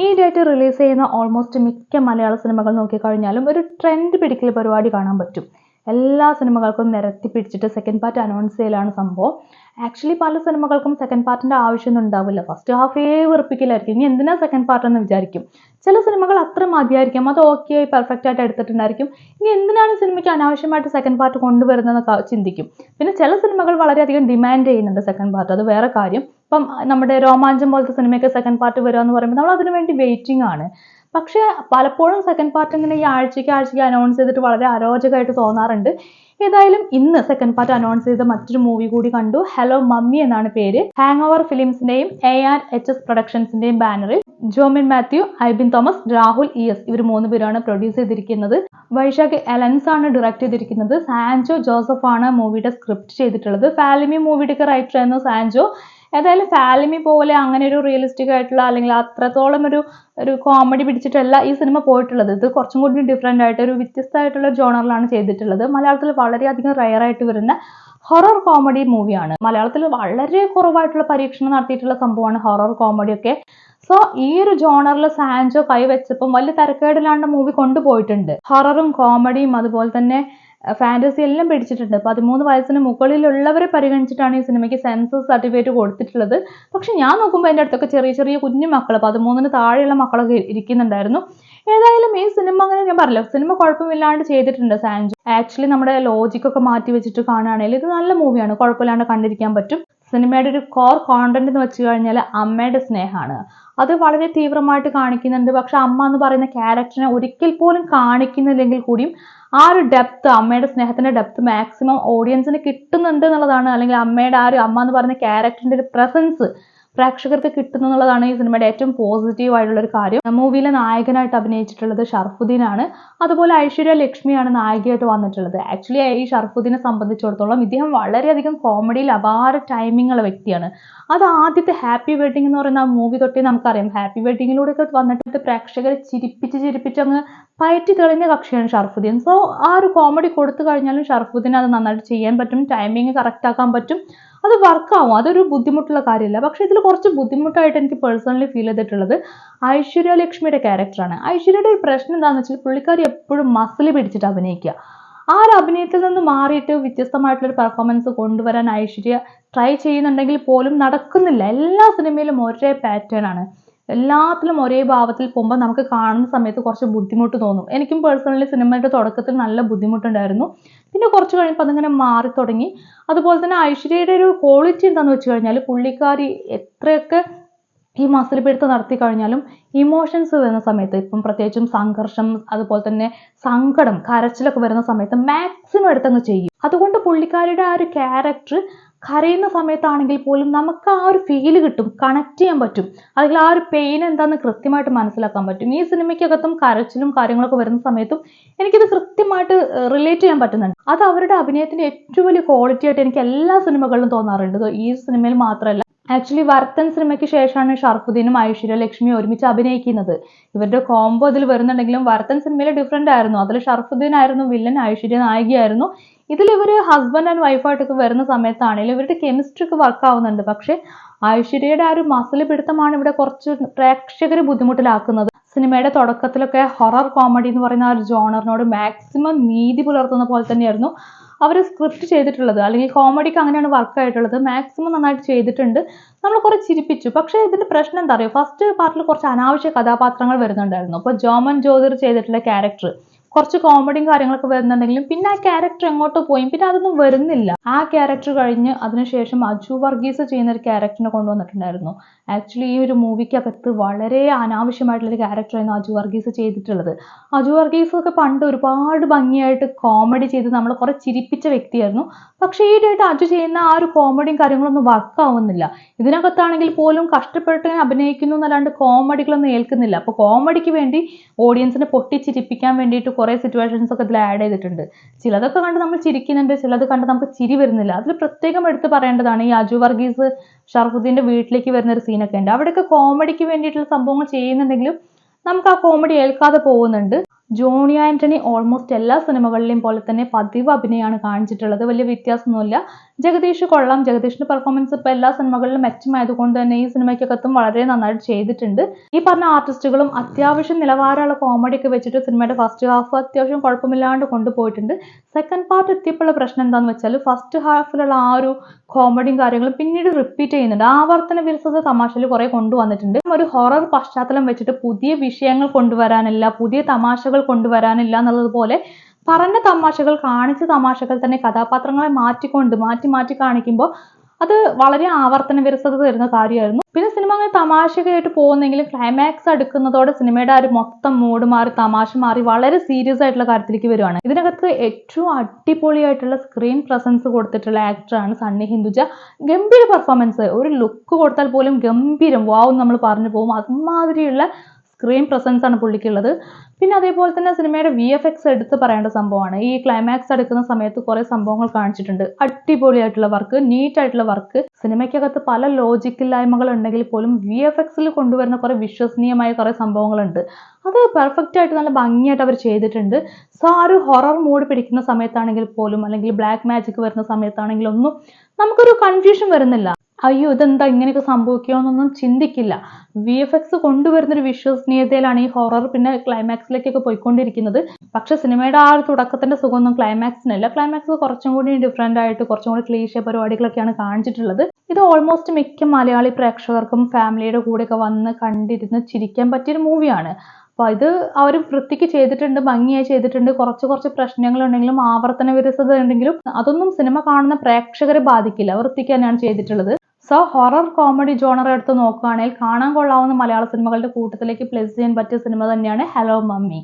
ഈയിടെയായിട്ട് റിലീസ് ചെയ്യുന്ന ഓൾമോസ്റ്റ് മിക്ക മലയാള സിനിമകൾ നോക്കിക്കഴിഞ്ഞാലും ഒരു ട്രെൻഡ് പിടിക്കൽ പരിപാടി കാണാൻ പറ്റും. എല്ലാ സിനിമകൾക്കും നിരത്തി പിടിച്ചിട്ട് സെക്കൻഡ് പാർട്ട് അനൗൺസ് ചെയ്യലാണ് സംഭവം. ആക്ച്വലി പല സിനിമകൾക്കും സെക്കൻഡ് പാർട്ടിന്റെ ആവശ്യമൊന്നും ഉണ്ടാവില്ല. ഫസ്റ്റ് ഹാഫേ വെറുപ്പിക്കലായിരിക്കും. ഇനി എന്തിനാ സെക്കൻഡ് പാർട്ട് എന്ന് വിചാരിക്കും. ചില സിനിമകൾ അത്ര മതിയായിരിക്കും, അത് ഓക്കെ പെർഫെക്റ്റ് ആയിട്ട് എടുത്തിട്ടുണ്ടായിരിക്കും. ഇനി എന്തിനാണ് സിനിമയ്ക്ക് അനാവശ്യമായിട്ട് സെക്കൻഡ് പാർട്ട് കൊണ്ടുവരുന്നതെന്ന് ചിന്തിക്കും. പിന്നെ ചില സിനിമകൾ വളരെയധികം ഡിമാൻഡ് ചെയ്യുന്നുണ്ട് സെക്കൻഡ് പാർട്ട്, അത് വേറെ കാര്യം. ഇപ്പം നമ്മുടെ രോമാഞ്ചം പോലത്തെ സിനിമയൊക്കെ സെക്കൻഡ് പാർട്ട് വരിക എന്ന് പറയുമ്പോൾ നമ്മൾ അതിനു വേണ്ടി വെയിറ്റിംഗ് ആണ്. പക്ഷെ പലപ്പോഴും സെക്കൻഡ് പാർട്ട് ഇങ്ങനെ ഈ ആഴ്ചയ്ക്ക് അനൗൺസ് ചെയ്തിട്ട് വളരെ അരോചകമായിട്ട് തോന്നാറുണ്ട്. ഏതായാലും ഇന്ന് സെക്കൻഡ് പാർട്ട് അനൗൺസ് ചെയ്ത മറ്റൊരു മൂവി കൂടി കണ്ടു. ഹലോ മമ്മി എന്നാണ് പേര്. ഹാങ് ഓവർ ഫിലിംസിന്റെയും ARHS പ്രൊഡക്ഷൻസിന്റെയും ബാനറിൽ ജോമിൻ മാത്യു, ഐബിൻ തോമസ്, രാഹുൽ ES ഇവർ 3 പേരാണ് പ്രൊഡ്യൂസ് ചെയ്തിരിക്കുന്നത്. വൈശാഖ് എലൻസ് ആണ് ഡയറക്ട് ചെയ്തിരിക്കുന്നത്. സാൻജോ ജോസഫ് ആണ് മൂവിയുടെ സ്ക്രിപ്റ്റ് ചെയ്തിട്ടുള്ളത്. ഫാലിമി മൂവിയുടെ ഒക്കെ റൈറ്റർ ആയിരുന്നു സാൻജോ. ഏതായാലും ഫാലിമി പോലെ അങ്ങനെ ഒരു റിയലിസ്റ്റിക് ആയിട്ടുള്ള അല്ലെങ്കിൽ അത്രത്തോളം ഒരു കോമഡി പിടിച്ചിട്ടല്ല ഈ സിനിമ പോയിട്ടുള്ളത്. ഇത് കുറച്ചും കൂടി ഡിഫറെന്റ് ആയിട്ട് ഒരു വ്യത്യസ്തമായിട്ടുള്ള ജോണറിലാണ് ചെയ്തിട്ടുള്ളത്. മലയാളത്തിൽ വളരെയധികം റയർ ആയിട്ട് വരുന്ന ഹൊറർ കോമഡി മൂവിയാണ്. മലയാളത്തിൽ വളരെ കുറവായിട്ടുള്ള പരീക്ഷണം നടത്തിയിട്ടുള്ള സംഭവമാണ് ഹൊറർ കോമഡി ഒക്കെ. സോ ഈ ഒരു ജോണറിൽ സാൻജോ കൈവച്ചപ്പം വലിയ തരക്കേടിലാണ്ട് മൂവി കൊണ്ടുപോയിട്ടുണ്ട്. ഹൊററും കോമഡിയും അതുപോലെ തന്നെ ഫാന്റസി എല്ലാം പിടിച്ചിട്ടുണ്ട്. 13 വയസ്സിന് മുകളിലുള്ളവരെ പരിഗണിച്ചിട്ടാണ് ഈ സിനിമയ്ക്ക് സെൻസസ് സർട്ടിഫിക്കറ്റ് കൊടുത്തിട്ടുള്ളത്. പക്ഷെ ഞാൻ നോക്കുമ്പോൾ എൻ്റെ അടുത്തൊക്കെ ചെറിയ ചെറിയ കുഞ്ഞു മക്കൾ, 13 താഴെയുള്ള മക്കളൊക്കെ ഇരിക്കുന്നുണ്ടായിരുന്നു. ഏതായാലും ഈ സിനിമ അങ്ങനെ ഞാൻ പറഞ്ഞല്ലോ, സിനിമ കുഴപ്പമില്ലാണ്ട് ചെയ്തിട്ടുണ്ട് സാൻജോ. ആക്ച്വലി നമ്മുടെ ലോജിക്കൊക്കെ മാറ്റി വെച്ചിട്ട് കാണുകയാണെങ്കിൽ ഇത് നല്ല മൂവിയാണ്, കുഴപ്പമില്ലാണ്ട് കണ്ടിരിക്കാൻ പറ്റും. സിനിമയുടെ ഒരു കോർ കോണ്ടന്റ് എന്ന് വെച്ച് കഴിഞ്ഞാൽ അമ്മയുടെ സ്നേഹമാണ്. അത് വളരെ തീവ്രമായിട്ട് കാണിക്കുന്നുണ്ട്. പക്ഷെ അമ്മ എന്ന് പറയുന്ന ക്യാരക്ടറിനെ ഒരിക്കൽ പോലും കാണിക്കുന്നില്ലെങ്കിൽ കൂടിയും ആ ഒരു ഡെപ്ത്, അമ്മയുടെ സ്നേഹത്തിന്റെ ഡെപ്ത് മാക്സിമം ഓഡിയൻസിന് കിട്ടുന്നുണ്ട് എന്നുള്ളതാണ്. അല്ലെങ്കിൽ അമ്മയുടെ ആ ഒരു അമ്മ എന്ന് പറയുന്ന ക്യാരക്ടറിന്റെ ഒരു പ്രസൻസ് പ്രേക്ഷകർക്ക് കിട്ടുന്നു എന്നുള്ളതാണ് ഈ സിനിമയുടെ ഏറ്റവും പോസിറ്റീവ് ആയിട്ടുള്ള ഒരു കാര്യം. മൂവിയിലെ നായകനായിട്ട് അഭിനയിച്ചിട്ടുള്ളത് ഷർഫുദ്ദീൻ ആണ്. അതുപോലെ ഐശ്വര്യ ലക്ഷ്മിയാണ് നായികയായിട്ട് വന്നിട്ടുള്ളത്. ആക്ച്വലി ഈ ഷർഫുദ്ദീനെ സംബന്ധിച്ചിടത്തോളം ഇദ്ദേഹം വളരെയധികം കോമഡിയിൽ അപാര ടൈമിംഗ് ഉള്ള വ്യക്തിയാണ്. അത് ആദ്യത്തെ ഹാപ്പി വെഡിങ് എന്ന് പറയുന്ന ആ മൂവി തൊട്ടേ നമുക്കറിയാം. ഹാപ്പി വെഡിങ്ങിലൂടെ ഒക്കെ വന്നിട്ട് പ്രേക്ഷകരെ ചിരിപ്പിച്ച് അങ്ങ് പയറ്റി തെളിഞ്ഞ കക്ഷിയാണ് ഷർഫുദ്ദീൻ. സോ ആ ഒരു കോമഡി കൊടുത്തു കഴിഞ്ഞാലും ഷർഫുദ്ദീൻ അത് നന്നായിട്ട് ചെയ്യാൻ പറ്റും, ടൈമിങ് കറക്റ്റ് ആക്കാൻ പറ്റും, അത് വർക്കാവും. അതൊരു ബുദ്ധിമുട്ടുള്ള കാര്യമില്ല. പക്ഷെ ഇതിൽ കുറച്ച് ബുദ്ധിമുട്ടായിട്ട് എനിക്ക് പേഴ്സണലി ഫീൽ ചെയ്തിട്ടുള്ളത് ഐശ്വര്യ ലക്ഷ്മിയുടെ ക്യാരക്ടറാണ്. ഐശ്വര്യയുടെ ഒരു പ്രശ്നം എന്താണെന്ന് വെച്ചാൽ പുള്ളിക്കാരി എപ്പോഴും മസിൽ പിടിച്ചിട്ട് അഭിനയിക്കുക. ആ ഒരു അഭിനയത്തിൽ നിന്ന് മാറിയിട്ട് വ്യത്യസ്തമായിട്ടുള്ളൊരു പെർഫോമൻസ് കൊണ്ടുവരാൻ ഐശ്വര്യ ട്രൈ ചെയ്യുന്നുണ്ടെങ്കിൽ പോലും നടക്കുന്നില്ല. എല്ലാ സിനിമയിലും ഒരേ പാറ്റേൺ ആണ്, എല്ലാത്തിലും ഒരേ ഭാവത്തിൽ പോകുമ്പോൾ നമുക്ക് കാണുന്ന സമയത്ത് കുറച്ച് ബുദ്ധിമുട്ട് തോന്നും. എനിക്കും പേഴ്സണലി സിനിമയുടെ തുടക്കത്തിൽ നല്ല ബുദ്ധിമുട്ടുണ്ടായിരുന്നു. പിന്നെ കുറച്ച് കഴിയുമ്പോൾ അതിങ്ങനെ മാറി തുടങ്ങി. അതുപോലെ തന്നെ ഐശ്വര്യയുടെ ഒരു ക്വാളിറ്റി എന്താണെന്ന് വെച്ച് കഴിഞ്ഞാൽ പുള്ളിക്കാരി എത്രയൊക്കെ ഈ മസിൽ പിടുത്തം നടത്തി കഴിഞ്ഞാലും ഇമോഷൻസ് വരുന്ന സമയത്ത്, ഇപ്പം പ്രത്യേകിച്ചും സംഘർഷം അതുപോലെ തന്നെ സങ്കടം കരച്ചിലൊക്കെ വരുന്ന സമയത്ത് മാക്സിമം എടുത്തങ്ങ് ചെയ്യും. അതുകൊണ്ട് പുള്ളിക്കാരിയുടെ ആ ഒരു ക്യാരക്ടർ കരയുന്ന സമയത്താണെങ്കിൽ പോലും നമുക്ക് ആ ഒരു ഫീല് കിട്ടും, കണക്ട് ചെയ്യാൻ പറ്റും, അല്ലെങ്കിൽ ആ ഒരു പെയിൻ എന്താണെന്ന് കൃത്യമായിട്ട് മനസ്സിലാക്കാൻ പറ്റും. ഈ സിനിമയ്ക്കകത്തും കരച്ചിലും കാര്യങ്ങളൊക്കെ വരുന്ന സമയത്തും എനിക്കിത് കൃത്യമായിട്ട് റിലേറ്റ് ചെയ്യാൻ പറ്റുന്നുണ്ട്. അത് അവരുടെ അഭിനയത്തിന്റെ ഏറ്റവും വലിയ ക്വാളിറ്റി ആയിട്ട് എനിക്ക് എല്ലാ സിനിമകളിലും തോന്നാറുണ്ട്. ഈ സിനിമയിൽ മാത്രമല്ല, ആക്ച്വലി വർത്തൻ സിനിമയ്ക്ക് ശേഷമാണ് ഷർഫുദ്ദീനും ഐശ്വര്യ ലക്ഷ്മിയും ഒരുമിച്ച് അഭിനയിക്കുന്നത്. ഇവരുടെ കോംബോ ഇതിൽ വരുന്നുണ്ടെങ്കിലും വർത്തൻ സിനിമയിൽ ഡിഫറെന്റ് ആയിരുന്നു. അതിൽ ഷർഫുദ്ദീൻ ആയിരുന്നു വില്ലൻ, ഐശ്വര്യ നായികയായിരുന്നു. ഇതിൽ ഇവര് ഹസ്ബൻഡ് ആൻഡ് വൈഫായിട്ടൊക്കെ വരുന്ന സമയത്താണെങ്കിലും ഇവരുടെ കെമിസ്ട്രി ഒക്കെ വർക്ക് ആവുന്നുണ്ട്. പക്ഷെ ഐശ്വര്യയുടെ ആ ഒരു മസിൽ പിടുത്തമാണ് ഇവിടെ കുറച്ച് പ്രേക്ഷകരെ ബുദ്ധിമുട്ടിലാക്കുന്നത്. സിനിമയുടെ തുടക്കത്തിലൊക്കെ ഹൊറർ കോമഡി എന്ന് പറയുന്ന ആ ഒരു ജോണറിനോട് മാക്സിമം നീതി പുലർത്തുന്ന പോലെ തന്നെയായിരുന്നു അവർ സ്ക്രിപ്റ്റ് ചെയ്തിട്ടുള്ളത്. അല്ലെങ്കിൽ കോമഡിക്ക് അങ്ങനെയാണ് വർക്ക് ആയിട്ടുള്ളത്. മാക്സിമം നന്നായിട്ട് ചെയ്തിട്ടുണ്ട്, നമ്മൾ കുറെ ചിരിപ്പിച്ചു. പക്ഷേ ഇതിന്റെ പ്രശ്നം എന്താ പറയുക, ഫസ്റ്റ് പാർട്ടിൽ കുറച്ച് അനാവശ്യ കഥാപാത്രങ്ങൾ വരുന്നുണ്ടായിരുന്നു. അപ്പോൾ ജോമൻ ജ്യോതിർ ചെയ്തിട്ടുള്ള ക്യാരക്ടർ കുറച്ച് കോമഡിയും കാര്യങ്ങളൊക്കെ വരുന്നുണ്ടെങ്കിലും പിന്നെ ആ ക്യാരക്ടർ എങ്ങോട്ടോ പോയി, പിന്നെ അതൊന്നും വരുന്നില്ല. ആ ക്യാരക്ടർ കഴിഞ്ഞ് അതിനുശേഷം അജു വർഗീസ് ചെയ്യുന്ന ഒരു ക്യാരക്ടറിനെ കൊണ്ടുവന്നിട്ടുണ്ടായിരുന്നു. ആക്ച്വലി ഈ ഒരു മൂവിക്കകത്ത് വളരെ അനാവശ്യമായിട്ടുള്ളൊരു ക്യാരക്ടറായിരുന്നു അജു വർഗീസ് ചെയ്തിട്ടുള്ളത്. അജു വർഗീസ് ഒക്കെ പണ്ട് ഒരുപാട് ഭംഗിയായിട്ട് കോമഡി ചെയ്ത് നമ്മളെ കുറെ ചിരിപ്പിച്ച വ്യക്തിയായിരുന്നു. പക്ഷേ ഈ ഡേറ്റ് അജു ചെയ്യുന്ന ആ ഒരു കോമഡിയും കാര്യങ്ങളൊന്നും വർക്ക് ആവുന്നില്ല. ഇതിനകത്താണെങ്കിൽ പോലും കഷ്ടപ്പെട്ട് അഭിനയിക്കുന്നു എന്നല്ലാണ്ട് കോമഡികളൊന്നും ഏൽക്കുന്നില്ല. അപ്പോൾ കോമഡിക്ക് വേണ്ടി ഓഡിയൻസിനെ പൊട്ടിച്ചിരിപ്പിക്കാൻ വേണ്ടിയിട്ട് കുറെ സിറ്റുവേഷൻസ് ഒക്കെ ഇതിൽ ആഡ് ചെയ്തിട്ടുണ്ട്. ചിലതൊക്കെ കണ്ട് നമ്മൾ ചിരിക്കുന്നുണ്ട്, ചിലത് കണ്ട് നമുക്ക് ചിരി വരുന്നില്ല. അതിൽ പ്രത്യേകം എടുത്ത് പറയേണ്ടതാണ് ഈ അജു വർഗീസ് ഷർഫുദ്ദീന്റെ വീട്ടിലേക്ക് വരുന്ന ഒരു സീനൊക്കെ ഉണ്ട്. അവിടെയൊക്കെ കോമഡിക്ക് വേണ്ടിയിട്ടുള്ള സംഭവങ്ങൾ ചെയ്യുന്നുണ്ടെങ്കിലും നമുക്ക് ആ കോമഡി ഏൽക്കാതെ പോകുന്നുണ്ട്. ജോണി ആന്റണി ഓൾമോസ്റ്റ് എല്ലാ സിനിമകളിലെയും പോലെ തന്നെ പതിവ് അഭിനയമാണ് കാണിച്ചിട്ടുള്ളത്. വലിയ വ്യത്യാസമൊന്നുമില്ല. ജഗദീഷ് കൊള്ളാം. ജഗദീഷിന്റെ പെർഫോമൻസ് ഇപ്പോൾ എല്ലാ സിനിമകളിലും മെച്ചമായതുകൊണ്ട് തന്നെ ഈ സിനിമയ്ക്കകത്തും വളരെ നന്നായിട്ട് ചെയ്തിട്ടുണ്ട്. ഈ പറഞ്ഞ ആർട്ടിസ്റ്റുകളും അത്യാവശ്യം നിലവാരമുള്ള കോമഡി ഒക്കെ വെച്ചിട്ട് സിനിമയുടെ ഫസ്റ്റ് ഹാഫ് അത്യാവശ്യം കുഴപ്പമില്ലാണ്ട് കൊണ്ടുപോയിട്ടുണ്ട്. സെക്കൻഡ് പാർട്ട് എത്തിയപ്പോഴുള്ള പ്രശ്നം എന്താണെന്ന് വെച്ചാൽ ഫസ്റ്റ് ഹാഫിലുള്ള ആ ഒരു കോമഡിയും കാര്യങ്ങളും പിന്നീട് റിപ്പീറ്റ് ചെയ്യുന്നുണ്ട്. ആവർത്തന വിരസത തമാശയിൽ കുറെ കൊണ്ടുവന്നിട്ടുണ്ട്. ഒരു ഹൊറർ പശ്ചാത്തലം വെച്ചിട്ട് പുതിയ വിഷയങ്ങൾ കൊണ്ടുവരാനില്ല, പുതിയ തമാശകൾ കൊണ്ടുവരാനില്ല എന്നുള്ളതുപോലെ പറഞ്ഞ തമാശകൾ, കാണിച്ച തമാശകൾ തന്നെ കഥാപാത്രങ്ങളെ മാറ്റി മാറ്റി കാണിക്കുമ്പോൾ അത് വളരെ ആവർത്തന വിരസത തരുന്ന കാര്യമായിരുന്നു. പിന്നെ സിനിമ അങ്ങനെ തമാശയായിട്ട് പോകുന്നെങ്കിലും ക്ലൈമാക്സ് അടുക്കുന്നതോടെ സിനിമയുടെ ആ ഒരു മൊത്തം മൂഡ് മാറി, തമാശ മാറി വളരെ സീരിയസ് ആയിട്ടുള്ള കാര്യത്തിലേക്ക് വരുവാണ്. ഇതിനകത്ത് ഏറ്റവും അടിപൊളിയായിട്ടുള്ള സ്ക്രീൻ പ്രസൻസ് കൊടുത്തിട്ടുള്ള ആക്ടറാണ് സണ്ണി ഹിന്ദുജ. ഗംഭീര പെർഫോമൻസ്, ഒരു ലുക്ക് കൊടുത്താൽ പോലും ഗംഭീരം, വാവ് നമ്മൾ പറഞ്ഞു പോകും. അതുമാതിരിയുള്ള സ്ക്രീൻ പ്രസൻസ് ആണ് പുള്ളിക്കുള്ളത്. പിന്നെ അതേപോലെ തന്നെ സിനിമയുടെ VFX എടുത്ത് പറയേണ്ട സംഭവമാണ്. ഈ ക്ലൈമാക്സ് എടുക്കുന്ന സമയത്ത് കുറെ സംഭവങ്ങൾ കാണിച്ചിട്ടുണ്ട്. അടിപൊളിയായിട്ടുള്ള വർക്ക്, നീറ്റ് ആയിട്ടുള്ള വർക്ക്. സിനിമയ്ക്കകത്ത് പല ലോജിക്കില്ലായ്മകൾ ഉണ്ടെങ്കിൽ പോലും VFXൽ കൊണ്ടുവരുന്ന കുറെ വിശ്വസനീയമായ കുറെ സംഭവങ്ങളുണ്ട്. അത് പെർഫെക്റ്റ് ആയിട്ട് നല്ല ഭംഗിയായിട്ട് അവർ ചെയ്തിട്ടുണ്ട്. സോ ആ ഒരു ഹൊറർ മൂഡ് പിടിക്കുന്ന സമയത്താണെങ്കിൽ പോലും, അല്ലെങ്കിൽ ബ്ലാക്ക് മാജിക് വരുന്ന സമയത്താണെങ്കിലും ഒന്നും നമുക്കൊരു കൺഫ്യൂഷൻ വരുന്നില്ല. അയ്യോ ഇതെന്താ ഇങ്ങനെയൊക്കെ സംഭവിക്കുമോ എന്നൊന്നും ചിന്തിക്കില്ല. VFX കൊണ്ടുവരുന്നൊരു വിശ്വസനീയതയിലാണ് ഈ ഹൊറർ പിന്നെ ക്ലൈമാക്സിലേക്കൊക്കെ പോയിക്കൊണ്ടിരിക്കുന്നത്. പക്ഷെ സിനിമയുടെ ആ ഒരു തുടക്കത്തിന്റെ സുഖമൊന്നും ക്ലൈമാക്സിനല്ല. ക്ലൈമാക്സ് കുറച്ചും കൂടി ഡിഫറെന്റ് ആയിട്ട് കുറച്ചും കൂടി ക്ലീശ പരിപാടികളൊക്കെയാണ് കാണിച്ചിട്ടുള്ളത്. ഇത് ഓൾമോസ്റ്റ് മിക്ക മലയാളി പ്രേക്ഷകർക്കും ഫാമിലിയുടെ കൂടെയൊക്കെ വന്ന് കണ്ടിരുന്ന് ചിരിക്കാൻ പറ്റിയൊരു മൂവിയാണ്. അപ്പൊ ഇത് അവർ വൃത്തിക്ക് ചെയ്തിട്ടുണ്ട്, ഭംഗിയായി ചെയ്തിട്ടുണ്ട്. കുറച്ച് പ്രശ്നങ്ങൾ ഉണ്ടെങ്കിലും ആവർത്തന വിരസത ഉണ്ടെങ്കിലും അതൊന്നും സിനിമ കാണുന്ന പ്രേക്ഷകരെ ബാധിക്കില്ല. വൃത്തിക്ക് തന്നെയാണ് ചെയ്തിട്ടുള്ളത്. സോ ഹൊറർ കോമഡി ജോണർ എടുത്ത് നോക്കുകയാണെങ്കിൽ കാണാൻ കൊള്ളാവുന്ന മലയാള സിനിമകളുടെ കൂട്ടത്തിലേക്ക് പ്ലേസ് ചെയ്യാൻ പറ്റിയ സിനിമ തന്നെയാണ് ഹലോ മമ്മി.